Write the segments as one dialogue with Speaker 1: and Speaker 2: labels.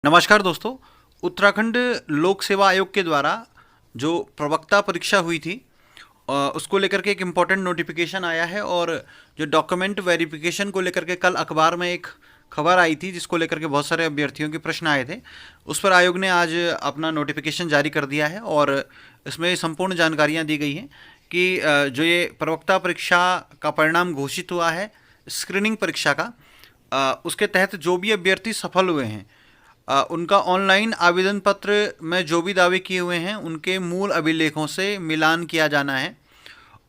Speaker 1: नमस्कार दोस्तों। उत्तराखंड लोक सेवा आयोग के द्वारा जो प्रवक्ता परीक्षा हुई थी उसको लेकर के एक इम्पॉर्टेंट नोटिफिकेशन आया है। और जो डॉक्यूमेंट वेरिफिकेशन को लेकर के कल अखबार में एक खबर आई थी जिसको लेकर के बहुत सारे अभ्यर्थियों के प्रश्न आए थे, उस पर आयोग ने आज अपना नोटिफिकेशन जारी कर दिया है। और इसमें संपूर्ण जानकारियाँ दी गई हैं कि जो ये प्रवक्ता परीक्षा का परिणाम घोषित हुआ है स्क्रीनिंग परीक्षा का, उसके तहत जो भी अभ्यर्थी सफल हुए हैं उनका ऑनलाइन आवेदन पत्र में जो भी दावे किए हुए हैं उनके मूल अभिलेखों से मिलान किया जाना है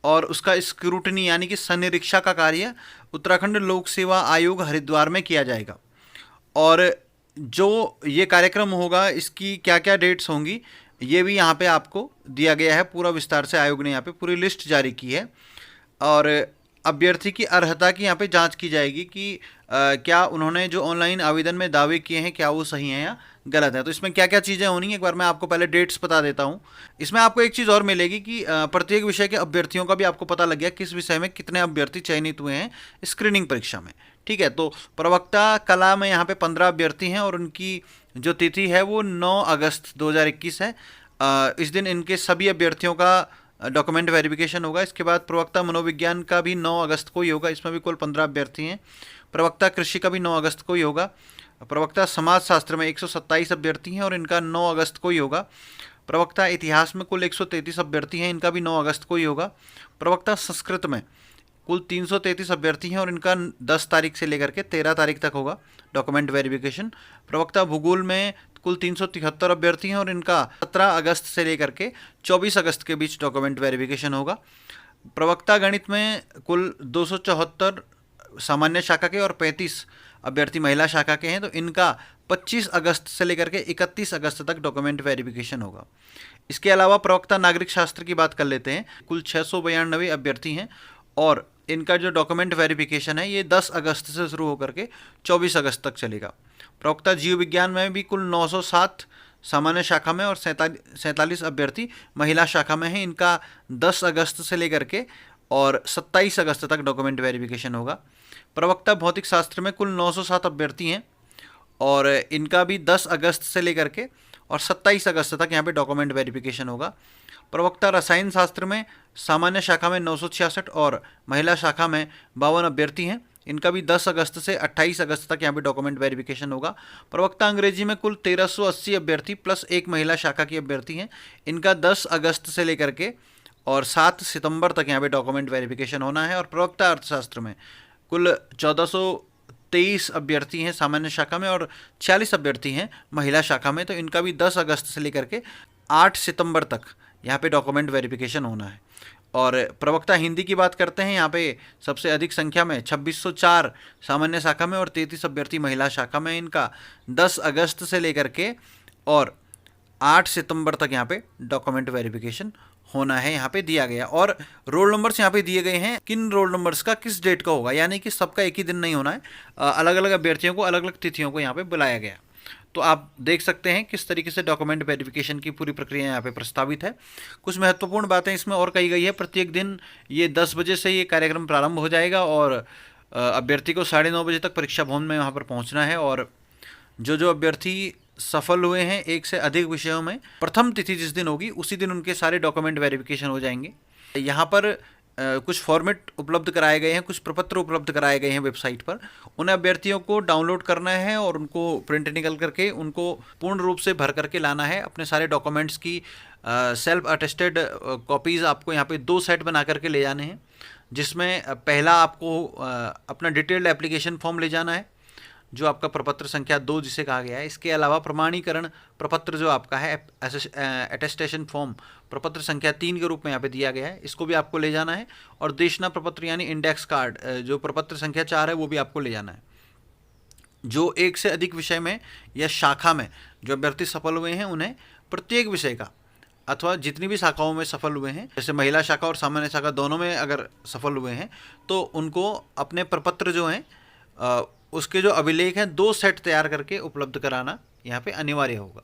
Speaker 1: और उसका स्क्रूटनी यानी कि संनिरीक्षा का कार्य उत्तराखंड लोक सेवा आयोग हरिद्वार में किया जाएगा। और जो ये कार्यक्रम होगा इसकी क्या क्या डेट्स होंगी ये भी यहाँ पे आपको दिया गया है पूरा विस्तार से। आयोग ने यहाँ पे पूरी लिस्ट जारी की है और अभ्यर्थी की अर्हता की यहाँ पे जांच की जाएगी कि क्या उन्होंने जो ऑनलाइन आवेदन में दावे किए हैं क्या वो सही हैं या गलत है। तो इसमें क्या क्या चीज़ें होनी है एक बार मैं आपको पहले डेट्स बता देता हूँ। इसमें आपको एक चीज़ और मिलेगी कि प्रत्येक विषय के अभ्यर्थियों का भी आपको पता लग गया किस विषय में कितने अभ्यर्थी चयनित हुए हैं स्क्रीनिंग परीक्षा में। ठीक है, तो प्रवक्ता कला में यहाँ पे 15 अभ्यर्थी हैं और उनकी जो तिथि है वो 9 अगस्त 2021 है। इस दिन इनके सभी अभ्यर्थियों का डॉक्यूमेंट वेरिफिकेशन होगा। इसके बाद प्रवक्ता मनोविज्ञान का भी 9 अगस्त को ही होगा, इसमें भी कुल 15 अभ्यर्थी हैं। प्रवक्ता कृषि का भी 9 अगस्त को ही होगा। प्रवक्ता समाजशास्त्र में 127 अभ्यर्थी हैं और इनका 9 अगस्त को ही होगा। प्रवक्ता इतिहास में कुल 133 अभ्यर्थी हैं, इनका भी 9 अगस्त को ही होगा। प्रवक्ता संस्कृत में कुल 333 अभ्यर्थी हैं और इनका 10 तारीख से लेकर के 13 तारीख तक होगा डॉक्यूमेंट वेरिफिकेशन। प्रवक्ता भूगोल में कुल 373 अभ्यर्थी हैं और इनका 17 अगस्त से लेकर के 24 अगस्त के बीच डॉक्यूमेंट वेरिफिकेशन होगा। प्रवक्ता गणित में कुल 274 सामान्य शाखा के और 35 अभ्यर्थी महिला शाखा के हैं, तो इनका 25 अगस्त से लेकर के 31 अगस्त तक डॉक्यूमेंट वेरिफिकेशन होगा। इसके अलावा प्रवक्ता नागरिक शास्त्र की बात कर लेते हैं। कुल 692 अभ्यर्थी हैं और इनका जो डॉक्यूमेंट वेरिफिकेशन है ये 10 अगस्त से शुरू होकर के 24 अगस्त तक चलेगा। प्रवक्ता जीव विज्ञान में भी कुल 907 सामान्य शाखा में और 47 अभ्यर्थी महिला शाखा में हैं, इनका 10 अगस्त से लेकर के और 27 अगस्त तक डॉक्यूमेंट वेरिफिकेशन होगा। प्रवक्ता भौतिक शास्त्र में कुल 907 अभ्यर्थी हैं और इनका भी 10 अगस्त से लेकर के और 27 अगस्त तक यहाँ पे डॉक्यूमेंट वेरिफिकेशन होगा। प्रवक्ता रसायन शास्त्र में सामान्य शाखा में 966 और महिला शाखा में 52 अभ्यर्थी हैं, इनका भी 10 अगस्त से 28 अगस्त तक यहाँ पे डॉक्यूमेंट वेरिफिकेशन होगा। प्रवक्ता अंग्रेजी में कुल 1380 अभ्यर्थी प्लस एक महिला शाखा की अभ्यर्थी हैं, इनका 10 अगस्त से लेकर के और 7 सितंबर तक यहाँ पे डॉक्यूमेंट वेरिफिकेशन होना है। और प्रवक्ता अर्थशास्त्र में कुल 1423 अभ्यर्थी हैं सामान्य शाखा में और 46 अभ्यर्थी हैं महिला शाखा में, तो इनका भी 10 अगस्त से लेकर के 8 सितंबर तक यहाँ पे डॉक्यूमेंट वेरिफिकेशन होना है। और प्रवक्ता हिंदी की बात करते हैं, यहाँ पे सबसे अधिक संख्या में 2604 सामान्य शाखा में और 33 अभ्यर्थी महिला शाखा में, इनका 10 अगस्त से लेकर के और 8 सितंबर तक यहाँ पे डॉक्यूमेंट वेरिफिकेशन होना है, यहाँ पे दिया गया। और रोल नंबर्स यहाँ पे दिए गए हैं, किन रोल नंबर्स का किस डेट का होगा, यानी कि सबका एक ही दिन नहीं होना है, अलग अलग अभ्यर्थियों को अलग अलग तिथियों को यहाँ पे बुलाया गया। तो आप देख सकते हैं किस तरीके से डॉक्यूमेंट वेरिफिकेशन की पूरी प्रक्रिया यहाँ पे प्रस्तावित है। कुछ महत्वपूर्ण बातें इसमें और कही गई है। प्रत्येक दिन ये 10 बजे से ये कार्यक्रम प्रारंभ हो जाएगा और अभ्यर्थी को 9:30 बजे तक परीक्षा भवन में वहाँ पर पहुँचना है। और जो अभ्यर्थी सफल हुए हैं एक से अधिक विषयों में, प्रथम तिथि जिस दिन होगी उसी दिन उनके सारे डॉक्यूमेंट वेरिफिकेशन हो जाएंगे। यहाँ पर कुछ फॉर्मेट उपलब्ध कराए गए हैं, कुछ प्रपत्र उपलब्ध कराए गए हैं वेबसाइट पर, उन अभ्यर्थियों को डाउनलोड करना है और उनको प्रिंट निकल करके उनको पूर्ण रूप से भर करके लाना है। अपने सारे डॉक्यूमेंट्स की सेल्फ अटेस्टेड कॉपीज़ आपको यहाँ पे 2 सेट बना करके ले जाने हैं, जिसमें पहला आपको अपना डिटेल्ड एप्लीकेशन फॉर्म ले जाना है जो आपका प्रपत्र संख्या 2 जिसे कहा गया है। इसके अलावा प्रमाणीकरण प्रपत्र जो आपका है अटेस्टेशन फॉर्म प्रपत्र संख्या 3 के रूप में यहाँ पे दिया गया है, इसको भी आपको ले जाना है। और देशना प्रपत्र यानी इंडेक्स कार्ड जो प्रपत्र संख्या 4 है वो भी आपको ले जाना है। जो एक से अधिक विषय में या शाखा में जो अभ्यर्थी सफल हुए हैं उन्हें प्रत्येक विषय का अथवा जितनी भी शाखाओं में सफल हुए हैं, जैसे महिला शाखा और सामान्य शाखा दोनों में अगर सफल हुए हैं तो उनको अपने प्रपत्र जो हैं उसके जो अभिलेख हैं 2 सेट तैयार करके उपलब्ध कराना यहाँ पे अनिवार्य होगा।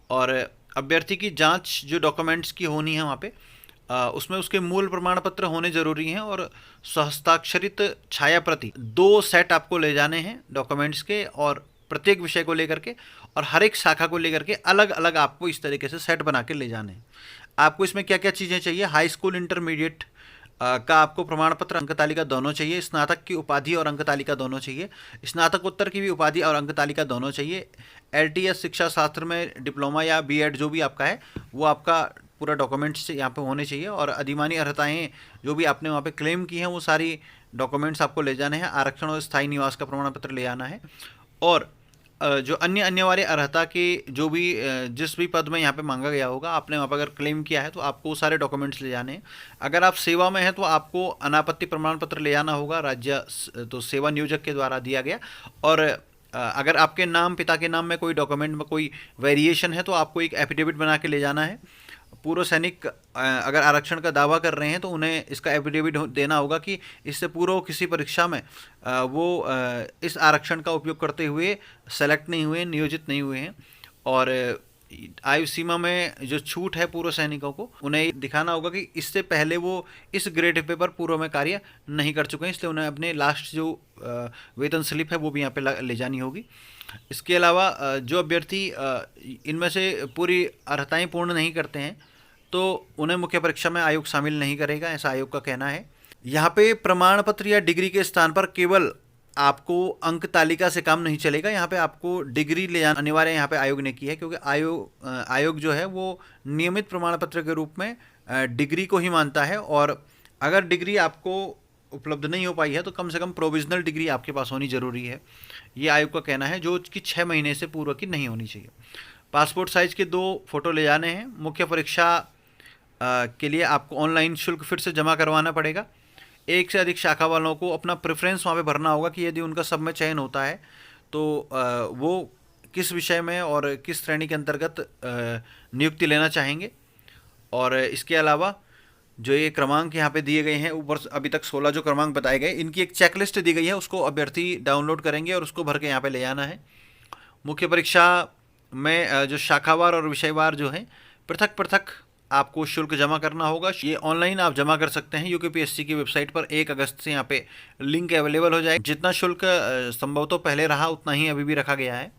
Speaker 1: और अभ्यर्थी की जांच जो डॉक्यूमेंट्स की होनी है वहाँ पे उसमें उसके मूल प्रमाण पत्र होने जरूरी हैं और सहस्ताक्षरित छाया प्रति 2 सेट आपको ले जाने हैं डॉक्यूमेंट्स के। और प्रत्येक विषय को लेकर के और हर एक शाखा को लेकर के अलग अलग आपको इस तरीके से सेट बना के ले जाने हैं। आपको इसमें क्या क्या चीज़ें चाहिए, हाई स्कूल इंटरमीडिएट का आपको प्रमाण पत्र, अंक तालिका दोनों चाहिए, स्नातक की उपाधि और अंक तालिका दोनों चाहिए, स्नातकोत्तर की भी उपाधि और अंक तालिका दोनों चाहिए, LTS शिक्षा शास्त्र में डिप्लोमा या BEd जो भी आपका है वो आपका पूरा डॉक्यूमेंट्स यहाँ पे होने चाहिए, और अधिमानी अर्हताएँ जो भी आपने वहाँ पे क्लेम की हैं वो सारी डॉक्यूमेंट्स आपको ले जाने हैं। आरक्षण और स्थायी निवास का प्रमाण पत्र ले आना है, और जो अन्य अनिवार्य अर्हता के जो भी जिस भी पद में यहाँ पे मांगा गया होगा, आपने वहाँ पर अगर क्लेम किया है तो आपको वो सारे डॉक्यूमेंट्स ले जाने हैं। अगर आप सेवा में हैं तो आपको अनापत्ति प्रमाण पत्र ले आना होगा, राज्य तो सेवा नियोजक के द्वारा दिया गया। और अगर आपके नाम, पिता के नाम में कोई डॉक्यूमेंट में कोई वेरिएशन है तो आपको एक एफिडेविट बना के ले जाना है। पूर्व सैनिक अगर आरक्षण का दावा कर रहे हैं तो उन्हें इसका एफिडेविट देना होगा कि इससे पूर्व किसी परीक्षा में वो इस आरक्षण का उपयोग करते हुए सेलेक्ट नहीं हुए, नियोजित नहीं हुए हैं। और आयु सीमा में जो छूट है पूर्व सैनिकों को, उन्हें दिखाना होगा कि इससे पहले वो इस ग्रेड पे पर पूर्व में कार्य नहीं कर चुके हैं, इसलिए उन्हें अपने लास्ट जो वेतन स्लिप है वो भी यहाँ पे ले जानी होगी। इसके अलावा जो अभ्यर्थी इनमें से पूरी अर्हताएँ पूर्ण नहीं करते हैं तो उन्हें मुख्य परीक्षा में आयोग शामिल नहीं करेगा, ऐसा आयोग का कहना है। यहाँ पे प्रमाण पत्र या डिग्री के स्थान पर केवल आपको अंक तालिका से काम नहीं चलेगा, यहाँ पे आपको डिग्री ले जाना अनिवार्य यहाँ पे आयोग ने की है, क्योंकि आयोग जो है वो नियमित प्रमाण पत्र के रूप में डिग्री को ही मानता है। और अगर डिग्री आपको उपलब्ध नहीं हो पाई है तो कम से कम प्रोविजनल डिग्री आपके पास होनी ज़रूरी है, ये आयोग का कहना है, जो कि 6 महीने से पूर्व की नहीं होनी चाहिए। पासपोर्ट साइज़ के 2 फोटो ले जाने हैं। मुख्य परीक्षा के लिए आपको ऑनलाइन शुल्क फिर से जमा करवाना पड़ेगा। एक से अधिक शाखा वालों को अपना प्रेफरेंस वहाँ पे भरना होगा कि यदि उनका सब में चयन होता है तो वो किस विषय में और किस श्रेणी के अंतर्गत नियुक्ति लेना चाहेंगे। और इसके अलावा जो ये क्रमांक यहाँ पे दिए गए हैं, ऊपर अभी तक 16 जो क्रमांक बताए गए, इनकी एक चेकलिस्ट दी गई है, उसको अभ्यर्थी डाउनलोड करेंगे और उसको भर के यहाँ पे ले आना है। मुख्य परीक्षा में जो शाखावार और विषयवार जो है पृथक पृथक आपको शुल्क जमा करना होगा। ये ऑनलाइन आप जमा कर सकते हैं, UKPSC की वेबसाइट पर 1 अगस्त से यहाँ पे लिंक अवेलेबल हो जाएगा। जितना शुल्क संभवतः पहले रहा उतना ही अभी भी रखा गया है,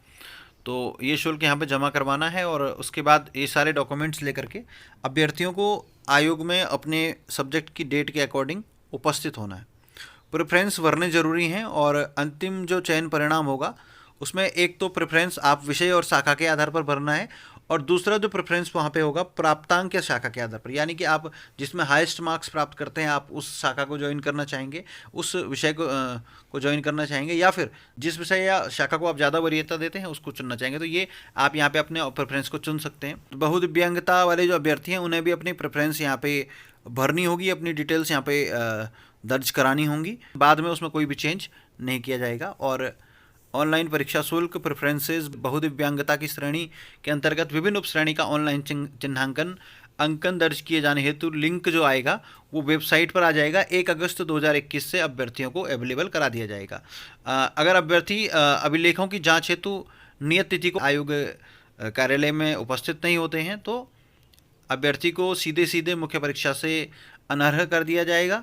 Speaker 1: तो ये शुल्क यहाँ पे जमा करवाना है। और उसके बाद ये सारे डॉक्यूमेंट्स लेकर के अभ्यर्थियों को आयोग में अपने सब्जेक्ट की डेट के अकॉर्डिंग उपस्थित होना है। प्रेफरेंस भरने ज़रूरी हैं, और अंतिम जो चयन परिणाम होगा उसमें एक तो प्रेफरेंस आप विषय और शाखा के आधार पर भरना है, और दूसरा जो प्रेफरेंस वहाँ पे होगा प्राप्तांक या शाखा के आधार पर, यानी कि आप जिसमें हाईएस्ट मार्क्स प्राप्त करते हैं आप उस शाखा को ज्वाइन करना चाहेंगे, उस विषय को ज्वाइन करना चाहेंगे, या फिर जिस विषय या शाखा को आप ज़्यादा वरीयता देते हैं उसको चुनना चाहेंगे। तो ये आप यहाँ पे अपने प्रेफरेंस को चुन सकते हैं। बहुदिव्यांगता वाले जो अभ्यर्थी हैं उन्हें भी अपनी प्रेफरेंस यहाँ पे भरनी होगी, अपनी डिटेल्स यहाँ पे दर्ज करानी होंगी, बाद में उसमें कोई भी चेंज नहीं किया जाएगा। और ऑनलाइन परीक्षा शुल्क, प्रेफरेंसेस, बहुदिव्यांगता की श्रेणी के अंतर्गत विभिन्न उपश्रेणी का ऑनलाइन चिन्हांकन अंकन दर्ज किए जाने हेतु लिंक जो आएगा वो वेबसाइट पर आ जाएगा। 1 अगस्त 2021 से अभ्यर्थियों को अवेलेबल करा दिया जाएगा। अगर अभ्यर्थी अभिलेखों की जांच हेतु नियत तिथि को आयोग कार्यालय में उपस्थित नहीं होते हैं तो अभ्यर्थी को सीधे सीधे मुख्य परीक्षा से अनर्ह कर दिया जाएगा।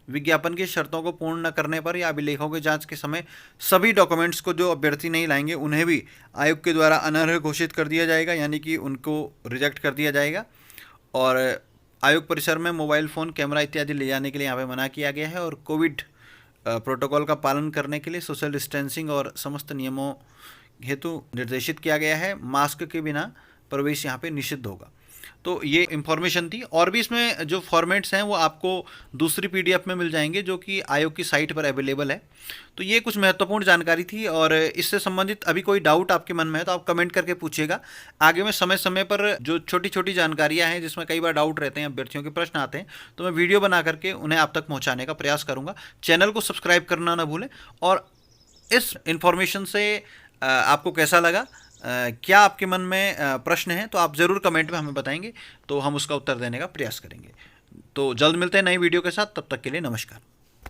Speaker 1: विज्ञापन की शर्तों को पूर्ण न करने पर या अभिलेखों की जांच के समय सभी डॉक्यूमेंट्स को जो अभ्यर्थी नहीं लाएंगे उन्हें भी आयोग के द्वारा अनर्ह घोषित कर दिया जाएगा, यानी कि उनको रिजेक्ट कर दिया जाएगा। और आयोग परिसर में मोबाइल फ़ोन, कैमरा इत्यादि ले जाने के लिए यहाँ पे मना किया गया है, और कोविड प्रोटोकॉल का पालन करने के लिए सोशल डिस्टेंसिंग और समस्त नियमों हेतु निर्देशित किया गया है। मास्क के बिना प्रवेश यहाँ पे निषिद्ध होगा। तो ये इन्फॉर्मेशन थी, और भी इसमें जो फॉर्मेट्स हैं वो आपको दूसरी PDF में मिल जाएंगे जो कि आयोग की साइट पर अवेलेबल है। तो ये कुछ महत्वपूर्ण जानकारी थी, और इससे संबंधित अभी कोई डाउट आपके मन में है तो आप कमेंट करके पूछिएगा। आगे मैं समय समय पर जो छोटी छोटी जानकारियाँ हैं जिसमें कई बार डाउट रहते हैं, अभ्यर्थियों के प्रश्न आते हैं, तो मैं वीडियो बना करके उन्हें आप तक पहुँचाने का प्रयास करूँगा। चैनल को सब्सक्राइब करना ना भूलें। और इस इन्फॉर्मेशन से आपको कैसा लगा, क्या आपके मन में प्रश्न है तो आप ज़रूर कमेंट में हमें बताएंगे, तो हम उसका उत्तर देने का प्रयास करेंगे। तो जल्द मिलते हैं नई वीडियो के साथ, तब तक के लिए नमस्कार।